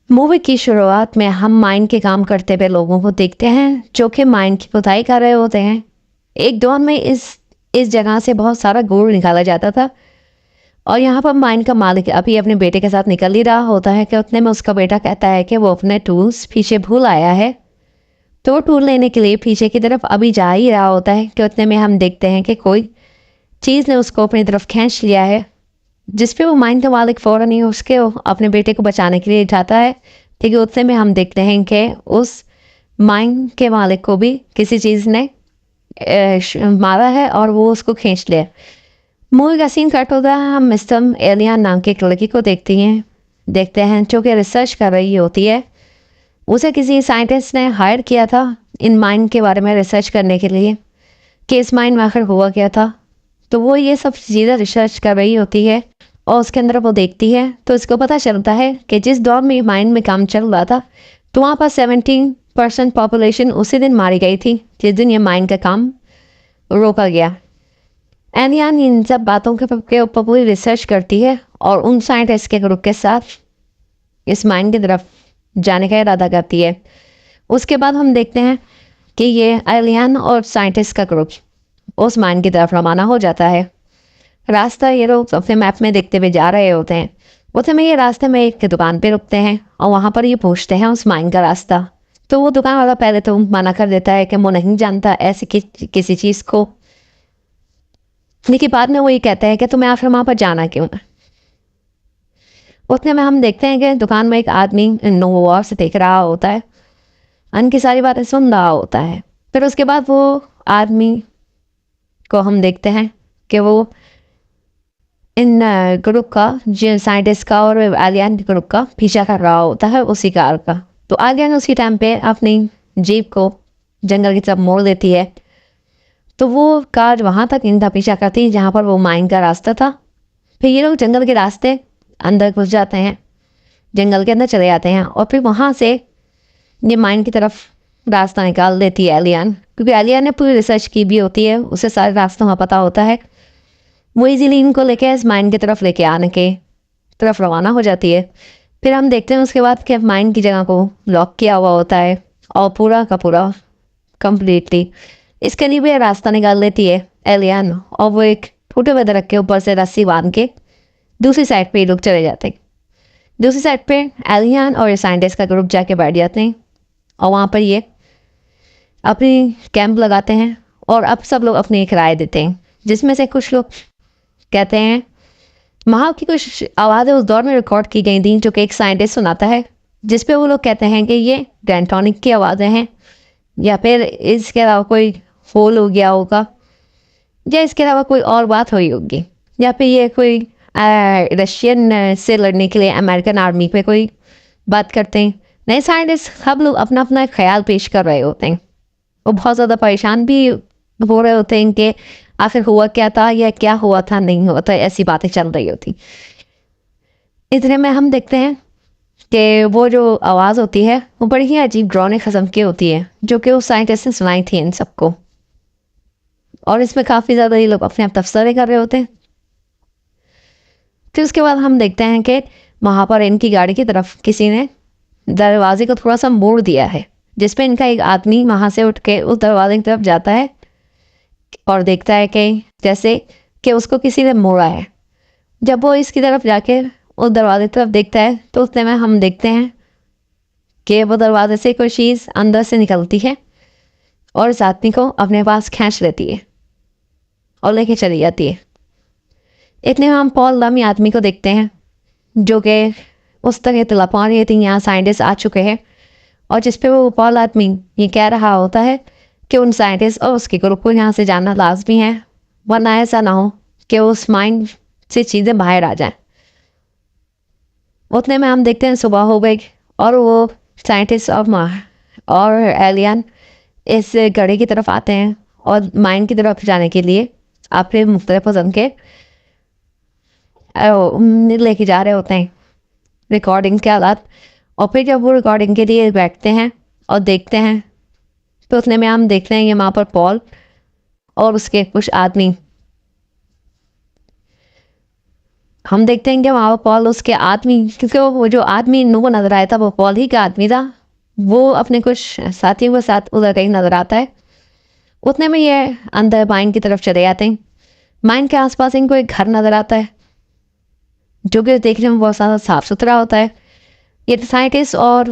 Movie की शुरुआत में हम माइन के काम करते हुए लोगों को देखते हैं जो कि माइन की खुदाई कर रहे होते हैं। एक दौर में इस जगह से बहुत सारा गोल्ड निकाला जाता था और यहाँ पर माइन का मालिक अभी अपने बेटे के साथ निकल ही रहा होता है कि उतने में उसका बेटा कहता है कि वो अपने टूल्स पीछे भूल आया है। तो वो टूल लेने के लिए पीछे की तरफ अभी जा ही रहा होता है कि उतने में हम देखते हैं कि कोई चीज़ ने उसको अपनी तरफ खींच लिया है, जिस पे वो माइन का मालिक फ़ौरन ही उसके अपने बेटे को बचाने के लिए जाता है। ठीक है, उतने में हम देखते हैं कि उस माइन के मालिक को भी किसी चीज़ ने मारा है और वो उसको खींच लिया। मूवी का सीन कट होता है, हम मिस्टर एलियन नाम की एक लड़की को देखते हैं जो कि रिसर्च कर रही होती है। उसे किसी साइंटिस्ट ने हायर किया था इन माइन के बारे में रिसर्च करने के लिए कि इस माइन में आखिर हुआ क्या था। तो वो ये सब चीज़ें रिसर्च कर रही होती है और उसके अंदर वो देखती है तो इसको पता चलता है कि जिस दौर में माइन में काम चल रहा था तो वहाँ पर 17% पॉपुलेशन उसी दिन मारी गई थी जिस दिन ये माइन का काम रोका गया। एलियन इन सब बातों के ऊपर पूरी रिसर्च करती है और उन साइंटिस्ट के ग्रुप के साथ इस माइन की तरफ जाने का इरादा करती है। उसके बाद हम देखते हैं कि ये एलियन और साइंटिस्ट का ग्रुप उस माइन की तरफ रवाना हो जाता है। रास्ता ये लोग अपने मैप में देखते हुए जा रहे होते हैं। उतने में ये रास्ते में एक दुकान पे रुकते हैं और वहाँ पर ये पूछते हैं उस माइन का रास्ता। तो वो दुकान वाला पहले तो मना कर देता है कि वो नहीं जानता ऐसी किसी चीज़ को, लेकिन बाद में वो ये कहता है कि तुम्हें आखिर वहाँ पर जाना क्यों है। उतने में हम देखते हैं कि दुकान में एक आदमी नोवा से देख रहा होता है, उनकी सारी बातें सुन रहा होता है। फिर उसके बाद वो आदमी को हम देखते हैं कि वो इन ग्रुप का, जो साइंटिस्ट का और एलियन ग्रुप का पीछा कर रहा होता है उसी कार का। तो एलियन उसी टाइम पे अपनी जीप को जंगल की तरफ मोड़ देती है। तो वो कार वहाँ तक इनका पीछा करती है जहाँ पर वो माइन का रास्ता था। फिर ये लोग जंगल के रास्ते अंदर घुस जाते हैं, जंगल के अंदर चले जाते हैं और फिर वहाँ से ये माइन की तरफ रास्ता निकाल देती है एलियन, क्योंकि एलियन ने पूरी रिसर्च की भी होती है, उसे सारे रास्तों का पता होता है। वो इजीली इनको लेके इस माइन की तरफ लेके आने के तरफ रवाना हो जाती है। फिर हम देखते हैं उसके बाद कि माइन की जगह को लॉक किया हुआ होता है और पूरा का पूरा कम्प्लीटली इसके लिए भी रास्ता निकाल लेती है एलियन, और वो एक टूटे हुए दरख्त के ऊपर से रस्सी बांध के दूसरी साइड पे ये लोग चले जाते हैं। दूसरी साइड पे एलियन और साइंटिस्ट का ग्रुप जाके बैठ जाते हैं और वहाँ पर ये अपनी कैंप लगाते हैं और अब सब लोग अपनी एक राय देते हैं, जिसमें से कुछ लोग कहते हैं वहाँ की कुछ आवाज़ें उस दौर में रिकॉर्ड की गई थी जो कि एक साइंटिस्ट सुनाता है, जिस पे वो लोग कहते हैं कि ये ग्रैंटोनिक की आवाज़ें हैं या फिर इसके अलावा कोई होल हो गया होगा या इसके अलावा कोई और बात हुई होगी या फिर ये कोई रशियन से लड़ने के लिए अमेरिकन आर्मी पे कोई बात करते हैं। नए साइंटिस्ट सब लोग अपना अपना ख्याल पेश कर रहे होते हैं। वो बहुत ज़्यादा परेशान भी हो रहे होते हैं कि आखिर हुआ क्या था या क्या हुआ था नहीं हुआ था, ऐसी बातें चल रही होती। इतने में हम देखते हैं कि वो जो आवाज़ होती है वो बड़ी ही अजीब ड्रोने ख़स्म की होती है जो कि उस साइंटिस्ट ने सुनाई थी इन सबको, और इसमें काफ़ी ज़्यादा ये लोग अपने आप तबसरे कर रहे होते हैं। फिर उसके बाद हम देखते हैं कि वहाँ पर इनकी गाड़ी की तरफ किसी ने दरवाजे को थोड़ा सा मोड़ दिया है, जिसपे इनका एक आदमी वहाँ से उठ के उस दरवाजे की तरफ जाता है और देखता है कि जैसे कि उसको किसी ने मोड़ा है। जब वो इसकी तरफ जाके उस दरवाजे की तरफ देखता है तो उतने में हम देखते हैं कि वो दरवाजे से कोई चीज़ अंदर से निकलती है और इस आदमी को अपने पास खींच लेती है और लेके चली जाती है। इतने में हम पॉल नामी आदमी को देखते हैं जो कि उस तरह इतला पा रही थी यहाँ साइंटिस्ट आ चुके हैं, और जिस पे वो पॉल आदमी ये कह रहा होता है कि उन साइंटिस्ट और उसके ग्रुप को यहाँ से जाना लाजमी है, वरना ऐसा ना हो कि उस माइंड से चीज़ें बाहर आ जाएं। उतने में हम देखते हैं सुबह हो गई और वो साइंटिस्ट और एलियन इस घड़ी की तरफ आते हैं और माइंड की तरफ जाने के लिए अपने मुख्तलिफ पसंद के लेके जा रहे होते हैं रिकॉर्डिंग के आलात। और फिर जब वो रिकॉर्डिंग के लिए बैठते हैं और देखते हैं तो उतने में हम देखते हैं ये वहाँ पर पॉल और उसके कुछ आदमी हम देखते हैं कि वहाँ पर पॉल उसके आदमी, क्योंकि वो जो आदमी इनको नजर आया था वो पॉल ही का आदमी था, वो अपने कुछ साथियों के साथ उधर कहीं नजर आता है। उतने में ये अंदर माइन की तरफ चले जाते हैं। माइन के आसपास इनको एक घर नजर आता है जो कि देखने में बहुत ज़्यादा साफ सुथरा होता है। ये साइंटिस्ट और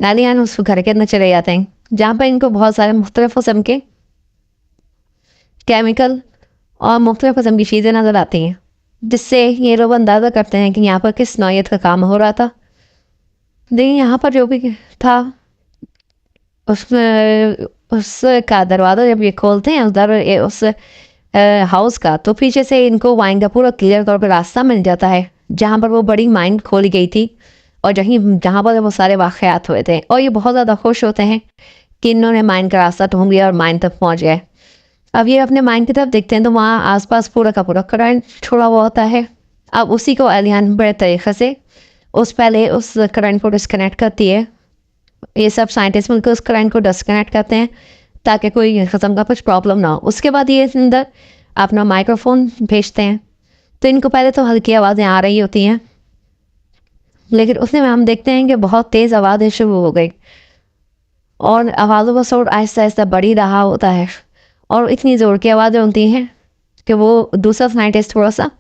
एलियन उस घर के अंदर चले जाते हैं जहाँ पर इनको बहुत सारे मुख्तलिफ किस्म के केमिकल और मुख्तलिफ किस्म की चीज़ें नज़र आती हैं, जिससे ये लोग अंदाज़ा करते हैं कि यहाँ पर किस नौइयत का काम हो रहा था। लेकिन यहाँ पर जो भी था उसका दरवाज़ा जब ये खोलते हैं उधर उस हाउस का, तो पीछे से इनको वाइन का पूरा क्लियर तौर पर रास्ता मिल जाता है जहाँ पर वो बड़ी माइन खोली गई थी और जहाँ पर वो सारे वाक़यात हुए थे। और ये बहुत ज़्यादा खुश होते हैं कि इन्होंने माइन का रास्ता ढूंढ लिया और माइन तक पहुँच गए। अब ये अपने माइन की तरफ देखते हैं तो वहाँ आसपास पूरा का पूरा करंट छोड़ा हुआ होता है। अब उसी को एलियन बड़े तरीक़े से पहले उस करंट को डिस्कनेक्ट करती है। ये सब साइंटिस्ट मिलकर उस करंट को डिस्कनेक्ट करते हैं ताकि कोई किस्म का कुछ प्रॉब्लम ना हो। उसके बाद ये अंदर अपना माइक्रोफोन भेजते हैं। तो इनको पहले तो हल्की आवाज़ें आ रही होती हैं, लेकिन उसमें हम देखते हैं कि बहुत तेज़ आवाज़ें शुरू हो गई और आवाज़ों का शोर आहिस्ता आहिस्ता बढ़ ही रहा होता है और इतनी ज़ोर की आवाज़ें होती हैं कि वो दूसरा साइंटिस्ट थोड़ा सा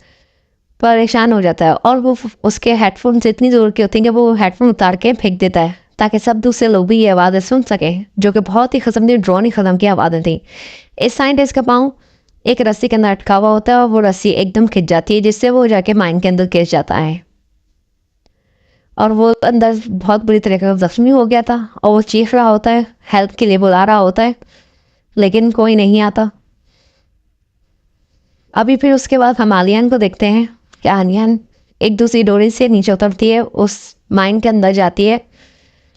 परेशान हो जाता है और वो उसके हेडफोन से इतनी ज़ोर की होती हैं कि वो हेडफोन उतार के फेंक देता है ताकि सब दूसरे लोग भी ये आवाज़ें सुन सकें, जो कि बहुत ही किस्म की ड्रोनी किस्म की आवाज़ें थी। इस साइंटिस्ट का पाँव एक रस्सी के अंदर अटका हुआ होता है और वो रस्सी एकदम खिंच जाती है, जिससे वो जाके माइन के अंदर गिर जाता है और वो अंदर बहुत बुरी तरीके से जख्मी हो गया था और वो चीख रहा होता है, हेल्प के लिए बुला रहा होता है, लेकिन कोई नहीं आता। अभी फिर उसके बाद हम आलियान को देखते हैं कि आलियान एक दूसरी डोरी से नीचे उतरती है, उस माइन के अंदर जाती है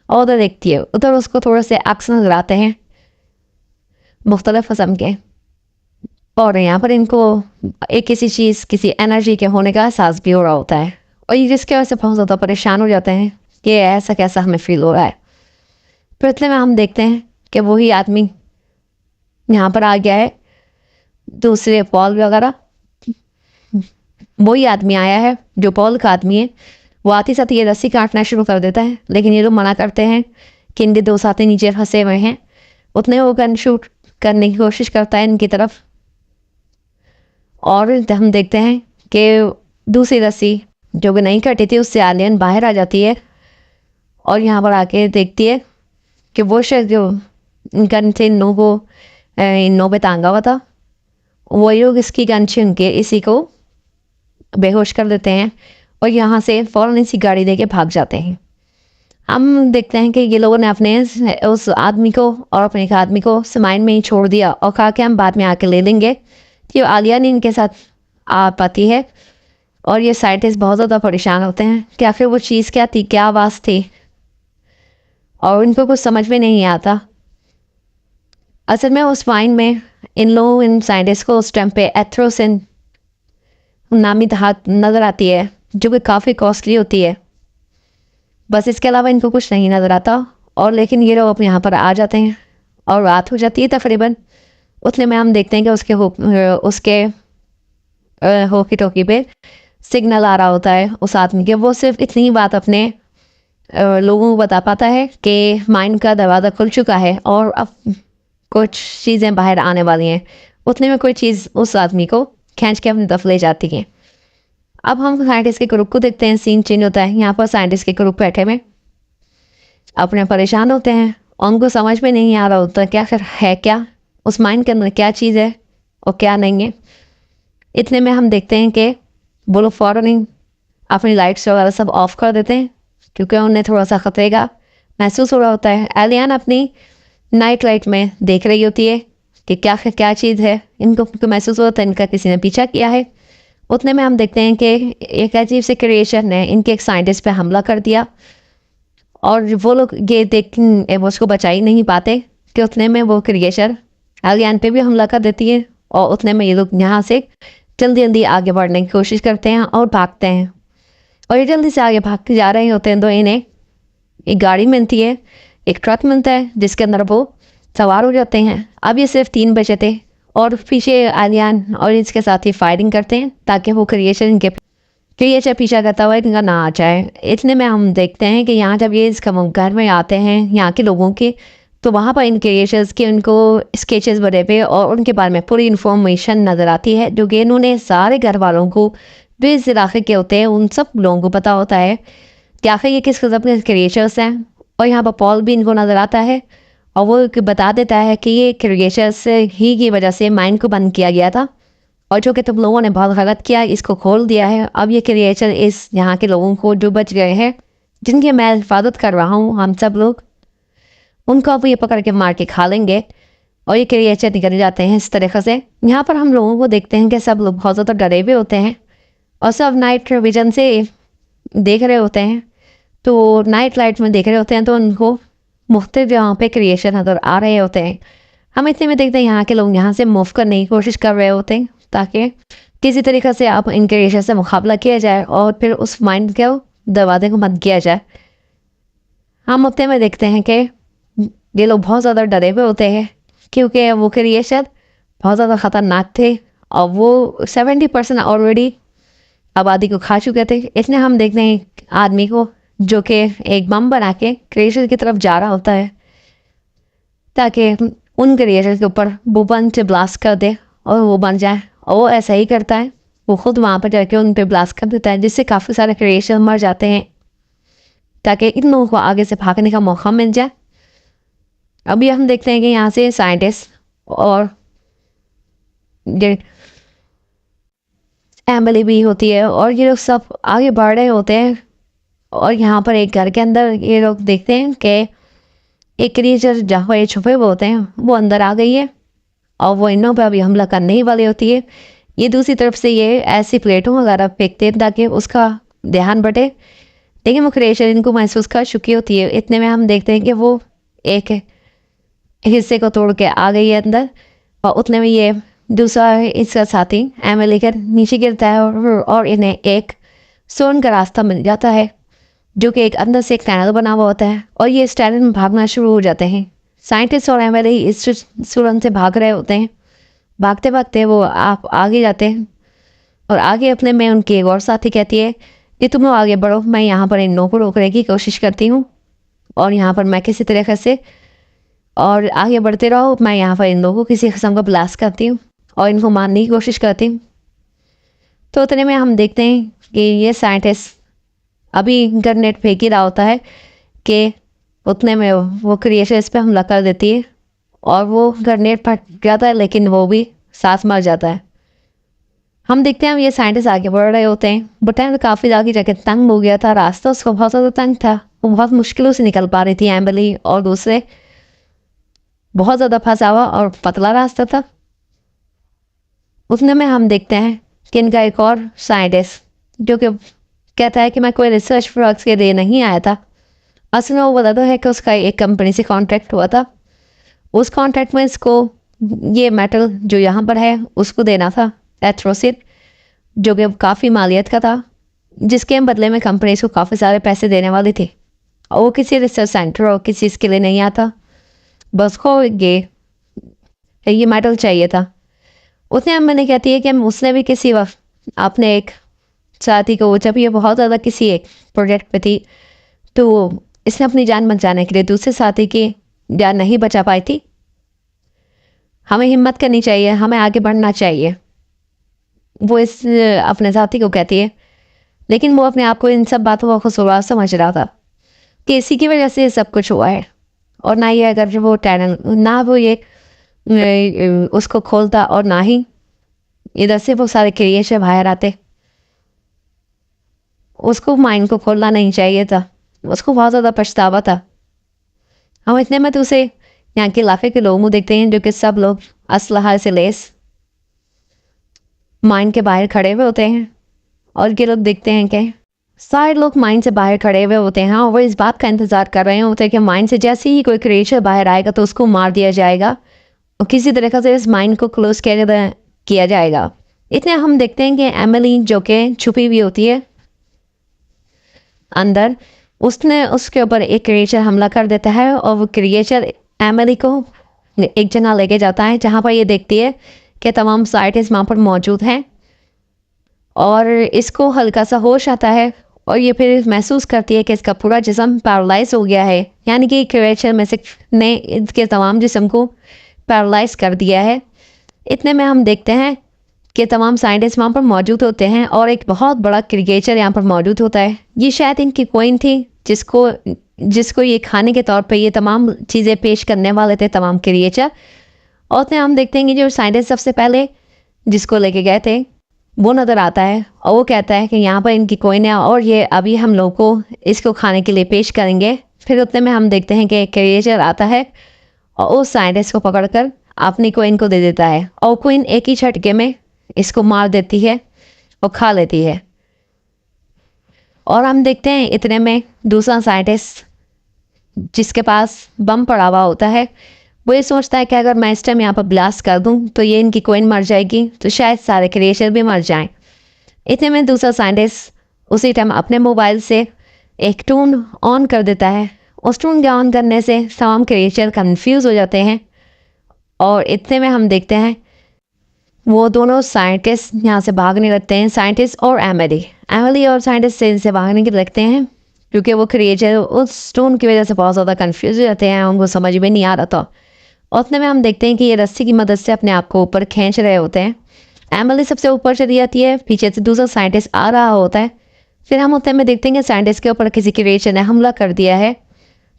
और उधर देखती है। उधर उसको थोड़े से अक्स नजर आते हैं मुख्तलिफ किस्म के, और यहाँ पर इनको एक किसी चीज़ किसी एनर्जी के होने का एहसास भी हो रहा होता है और ये जिसकी वजह से बहुत ज़्यादा परेशान हो जाते हैं कि ऐसा कैसा हमें फील हो रहा है। फिर इतने में हम देखते हैं कि वही आदमी यहाँ पर आ गया है, दूसरे पॉल वगैरह वही आदमी आया है जो पॉल का आदमी है। वो आते साथ ये रस्सी काटना शुरू कर देता है, लेकिन ये लोग मना करते हैं कि इनके दो साथी नीचे फंसे हुए हैं। उतने वो गन शूट करने की कोशिश करता है इनकी तरफ और हम देखते हैं कि दूसरी रस्सी जो कि नहीं कटी थी उससे एलियन बाहर आ जाती है और यहाँ पर आके देखती है कि वो शायद जो गन से इन नो पे टांगा हुआ था वही लोग इसकी गन छीन के इसी को बेहोश कर देते हैं और यहाँ से फ़ौरन इसी गाड़ी देके भाग जाते हैं। हम देखते हैं कि ये लोगों ने अपने उस आदमी को और अपने एक आदमी को समाइन में ही छोड़ दिया और कहा कि हम बाद में आके ले लेंगे। कि आलिया ने इनके साथ आ पाती है और ये साइंटिस्ट बहुत ज़्यादा परेशान होते हैं कि आखिर वो चीज़ क्या थी, क्या आवाज़ थी, और इनको कुछ समझ में नहीं आता। असल में उस माइन में इन साइंटिस्ट को उस टाइम पे एथ्रोसिन नामी धात नज़र आती है जो कि काफ़ी कॉस्टली होती है। बस इसके अलावा इनको कुछ नहीं नज़र आता और लेकिन ये लोग यहाँ पर आ जाते हैं और रात हो जाती है तकरीबन। उतने में हम देखते हैं कि उसके होकी टोकी पे सिग्नल आ रहा होता है उस आदमी के। वो सिर्फ इतनी बात अपने लोगों को बता पाता है कि माइन का दरवाज़ा खुल चुका है और अब कुछ चीज़ें बाहर आने वाली हैं। उतने में कोई चीज़ उस आदमी को खींच के अपनी तरफ ले जाती है। अब हम साइंटिस्ट के ग्रुप को देखते हैं, सीन चेंज होता है। यहाँ पर साइंटिस्ट के ग्रुप बैठे में अपने परेशान होते हैं, उनको समझ में नहीं आ रहा होता क्या है, क्या उस माइन के अंदर क्या चीज़ है और क्या नहीं है। इतने में हम देखते हैं कि वो लोग फ़ौरन अपनी लाइट्स वगैरह सब ऑफ कर देते हैं क्योंकि उन्हें थोड़ा सा खतरे का महसूस हो रहा होता है। एलियन अपनी नाइट लाइट में देख रही होती है कि क्या चीज़ है। इनको महसूस होता है इनका किसी ने पीछा किया है। उतने में हम देखते हैं कि एक अजीब से क्रिएचर ने इनके एक साइंटिस्ट पे हमला कर दिया और वो लोग ये देख वो उसको बचा ही नहीं पाते कि उतने में वो क्रिएचर एलियन पे भी हमला कर देती है और उतने में ये लोग यहाँ से जल्दी जल्दी आगे बढ़ने की कोशिश करते हैं और भागते हैं। और ये जल्दी से आगे भाग के जा रहे होते हैं तो इन्हें एक गाड़ी मिलती है, एक ट्रक मिलता है जिसके अंदर वो सवार हो जाते हैं। अब ये सिर्फ 3 बचे थे और पीछे एलियन और इसके साथ ही फायरिंग करते हैं ताकि वो क्रिएशन इनके क्रिएचर पीछा करता हुआ इनका ना आ जाए। इतने में हम देखते हैं कि यहाँ जब ये इस घर में आते हैं यहाँ के लोगों के, तो वहाँ पर इन क्रिएचर्स के उनको स्केचेस बने हुए और उनके बारे में पूरी इन्फॉर्मेशन नज़र आती है, जो कि इन्होंने सारे घर वालों को जो इस इलाके के होते हैं उन सब लोगों को पता होता है कि आखिर ये किस किस्म के क्रिएचर्स हैं। और यहाँ पर पॉल भी इनको नज़र आता है और वो बता देता है कि ये क्रिएचर्स ही की वजह से माइंड को बंद किया गया था और जो कि तुम लोगों ने बहुत गलत किया, इसको खोल दिया है। अब ये क्रिएचर इस यहाँ के लोगों को जो बच गए हैं, जिनकी मैं हिफाजत कर रहा हूँ, हम सब लोग उनको अब ये पकड़ के मार के खा लेंगे। और ये क्रिएचर निकल जाते हैं इस तरीके से। यहाँ पर हम लोगों को देखते हैं कि सब लोग बहुत ज़्यादा डरे हुए होते हैं और सब नाइट विजन से देख रहे होते हैं। तो नाइट लाइट में देख रहे होते हैं तो उनको मुख्तलिफ जहाँ पे क्रिएशन नज़र आ रहे होते हैं। हम इतने में देखते हैं यहाँ के लोग यहाँ से मूव करने की कोशिश कर रहे होते हैं ताकि किसी तरीके से आप इन क्रिएशन से मुकाबला किया जाए और फिर उस माइंड के दरवाजे को बंद किया जाए। हम उतने में देखते हैं कि ये लोग बहुत ज़्यादा डरे हुए होते हैं क्योंकि वो क्रिएशन बहुत ज़्यादा ख़तरनाक थे और वो 70% ऑलरेडी आबादी को खा चुके थे। इसलिए हम देखते हैं आदमी को जो कि एक बम बना के क्रिएशन की तरफ जा रहा होता है ताकि उन क्रिएशन के ऊपर वो बम से ब्लास्ट कर दे और वो बन जाए। और वो ऐसा ही करता है, वो खुद वहाँ पर जाके उन पे ब्लास्ट कर देता है जिससे काफ़ी सारे क्रिएशन मर जाते हैं ताकि इन लोगों को आगे से भागने का मौका मिल जाए। अभी हम देखते हैं कि यहाँ से साइंटिस्ट और एमिली भी होती है और ये लोग सब आगे बढ़ रहे होते हैं। और यहाँ पर एक घर के अंदर ये लोग देखते हैं कि एक क्रिएचर जहाँ पर ये छुपे हुए होते हैं वो अंदर आ गई है और वो इन पर अभी हमला करने ही वाली होती है। ये दूसरी तरफ से ये ऐसी प्लेटों वगैरह फेंकते हैं ताकि उसका ध्यान बटे, लेकिन वो क्रिएचर इनको महसूस कर चुकी होती है। इतने में हम देखते हैं कि वो एक हिस्से को तोड़ के आ गई है अंदर और उतने में ये दूसरा इसका साथी एमिली कर नीचे गिरता है और इन्हें एक सोन का रास्ता मिल जाता है जो कि एक अंदर से एक टनल बना हुआ होता है और ये इस टनल में भागना शुरू हो जाते हैं। साइंटिस्ट और एमिली इस सुरंग से भाग रहे होते हैं। भागते भागते वो आप आगे जाते हैं और आगे अपने में उनकी एक और साथी कहती है कि तुम लोग आगे बढ़ो, मैं यहाँ पर इन लोगों को रोकने की कोशिश करती हूँ और यहाँ पर मैं किसी तरीके से और आगे बढ़ते रहो, मैं यहाँ पर इन लोगों को किसी किस्म का ब्लास्ट करती हूँ और इनको मारने की कोशिश करती हूँ। तो उतने में हम देखते हैं कि ये साइंटिस्ट अभी ग्रेनेड फेंक ही रहा होता है कि उतने में वो क्रिएचर इस पर हमला कर देती है और वो ग्रेनेड फट जाता है लेकिन वो भी साथ मर जाता है। हम देखते हैं ये साइंटिस्ट आगे बढ़ रहे होते हैं। बट काफ़ी आगे जाके तंग हो गया था, रास्ता उसको बहुत ज़्यादा तंग था, वो बहुत मुश्किलों से निकल पा रही थी एमिली और दूसरे, बहुत ज़्यादा फंसा हुआ और पतला रास्ता था। उतने में हम देखते हैं कि इनका एक और साइंटिस्ट जो कि कहता है कि मैं कोई रिसर्च वर्क के लिए नहीं आया था, असल में वो बताता है कि उसका एक कंपनी से कॉन्ट्रैक्ट हुआ था। उस कॉन्ट्रैक्ट में इसको ये मेटल जो यहाँ पर है उसको देना था, एथ्रोसिड, जो कि काफ़ी मालियत का था, जिसके बदले में कंपनी इसको काफ़ी सारे पैसे देने वाली थी। और वो किसी रिसर्च सेंटर और किसी इसके लिए नहीं आता, बस को ये मेटल चाहिए था। उसने मैंने कहती है कि उसने भी किसी वक्त आपने एक साथी को, जब ये बहुत ज़्यादा किसी एक प्रोजेक्ट पे थी तो इसने अपनी जान बचाने के लिए दूसरे साथी की जान नहीं बचा पाई थी। हमें हिम्मत करनी चाहिए, हमें आगे बढ़ना चाहिए, वो इस अपने साथी को कहती है। लेकिन वो अपने आप को इन सब बातों का कसूरवार समझ रहा था कि इसी की वजह से सब कुछ हुआ है और ना ये अगर वो टैलेंट, ना वो ये उसको खोलता और ना ही इधर से वो सारे क्रिएशन बाहर आते। उसको माइंड को खोलना नहीं चाहिए था, उसको बहुत ज़्यादा पछतावा था। हम इतने में तो उसे यहाँ के इलाके के लोगों को देखते हैं जो कि सब लोग असलहा से लेस माइंड के बाहर खड़े हुए होते हैं और ये लोग देखते हैं कि सारे लोग माइंड से बाहर खड़े हुए होते हैं और वो इस बात का इंतज़ार कर रहे होते हैं कि माइंड से जैसे ही कोई क्रिएचर बाहर आएगा तो उसको मार दिया जाएगा और किसी तरीके से इस माइंड को क्लोज किया जाएगा। इतने हम देखते हैं कि एमिली जो कि छुपी हुई होती है अंदर, उसने उसके ऊपर एक क्रिएचर हमला कर देता है और वो क्रिएचर एमिली को एक जगह लेके जाता है जहाँ पर ये देखती है कि तमाम साइंटिस्ट वहाँ पर मौजूद हैं और इसको हल्का सा होश आता है और ये फिर महसूस करती है कि इसका पूरा जिस्म पैरालाइज हो गया है, यानी कि क्रिएचर में से ने इसके तमाम जिस्म को पैरालाइज कर दिया है। इतने में हम देखते हैं कि तमाम साइंटिस्ट वहाँ पर मौजूद होते हैं और एक बहुत बड़ा क्रिएचर यहाँ पर मौजूद होता है। ये शायद इनकी क्वीन थी जिसको ये खाने के तौर पे ये तमाम चीज़ें पेश करने वाले थे, तमाम क्रिएचर। और उतने हम देखते हैं कि जो साइंटिस्ट सबसे पहले जिसको लेके गए थे वो नज़र आता है और वो कहता है कि यहाँ पर इनकी क्वीन है और ये अभी हम लोग को इसको खाने के लिए पेश करेंगे। फिर उतने में हम देखते हैं कि क्रिएचर आता है और उस साइंटिस्ट को पकड़कर अपनी क्वीन को दे देता है और क्वीन एक ही झटके में इसको मार देती है और खा लेती है। और हम देखते हैं इतने में दूसरा साइंटिस्ट जिसके पास बम पड़ा हुआ होता है वो ये सोचता है कि अगर मैं इस टाइम यहाँ पर ब्लास्ट कर दूँ तो ये इनकी क्वीन मर जाएगी, तो शायद सारे क्रिएचर भी मर जाएं। इतने में दूसरा साइंटिस्ट उसी टाइम अपने मोबाइल से एक टून ऑन कर देता है। उस टून के ऑन करने से तमाम क्रिएचर कंफ्यूज हो जाते हैं और इतने में हम देखते हैं वो दोनों साइंटिस्ट यहाँ से भागने लगते हैं, साइंटिस्ट और एमिली और साइंटिस्ट से भागने के लगते हैं क्योंकि वो क्रिएचर उस स्टोन की वजह से बहुत ज़्यादा कंफ्यूज हो जाते हैं, उनको समझ में नहीं आ रहा था। और उतने में हम देखते हैं कि ये रस्सी की मदद से अपने आप को ऊपर खींच रहे होते हैं। एमिली सबसे ऊपर चली जाती है, पीछे से दूसरा साइंटिस्ट आ रहा होता है। फिर हम उतने में देखते हैं कि साइंटिस्ट के ऊपर किसी क्रिएचर ने हमला कर दिया है,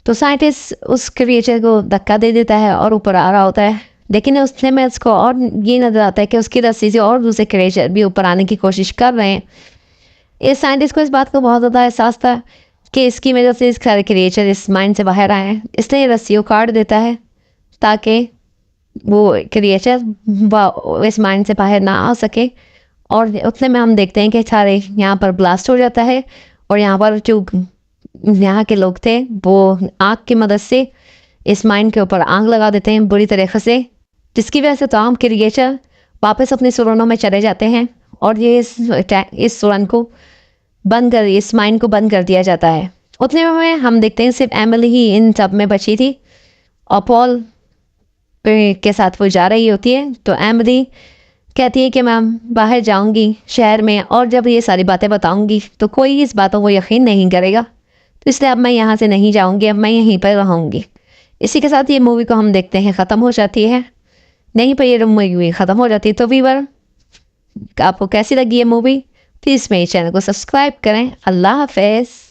तो साइंटिस्ट उस क्रिएचर को धक्का दे देता है और ऊपर आ रहा होता है। लेकिन उसने में इसको और ये नज़र आता है कि उसकी रस्सी से और दूसरे क्रिएचर भी ऊपर आने की कोशिश कर रहे हैं। इस साइंटिस्ट को इस बात का बहुत ज़्यादा एहसास था कि इसकी वजह से इस सारे क्रिएचर इस माइंड से बाहर आए हैं, इसलिए रस्सी को काट देता है ताकि वो क्रिएचर इस माइंड से बाहर ना आ सके। और उतने में हम देखते हैं कि सारे यहाँ पर ब्लास्ट हो जाता है और यहाँ पर जो यहाँ के लोग थे वो आग की मदद से इस माइंड के ऊपर आग लगा देते हैं बुरी तरीके से, जिसकी वजह से तमाम क्रिएचर वापस अपने सुरंगों में चले जाते हैं और ये इस सुरंग को बंद कर, इस माइंड को बंद कर दिया जाता है। उतने में हम देखते हैं सिर्फ एमिली ही इन सब में बची थी और पॉल के साथ वो जा रही होती है। तो एमिली कहती है कि मैं बाहर जाऊंगी शहर में और जब ये सारी बातें बताऊंगी तो कोई इस बातों को यकीन नहीं करेगा, तो इसलिए अब मैं यहाँ से नहीं जाऊंगी, अब मैं यहीं पर रहूँगी। इसी के साथ ये मूवी को हम देखते हैं ख़त्म हो जाती है, नहीं पर ये मूवी ख़त्म हो जाती है। तो व्यूअर आपको कैसी लगी ये मूवी, प्लीज़ मेरे चैनल को सब्सक्राइब करें। अल्लाह हाफ़िज़।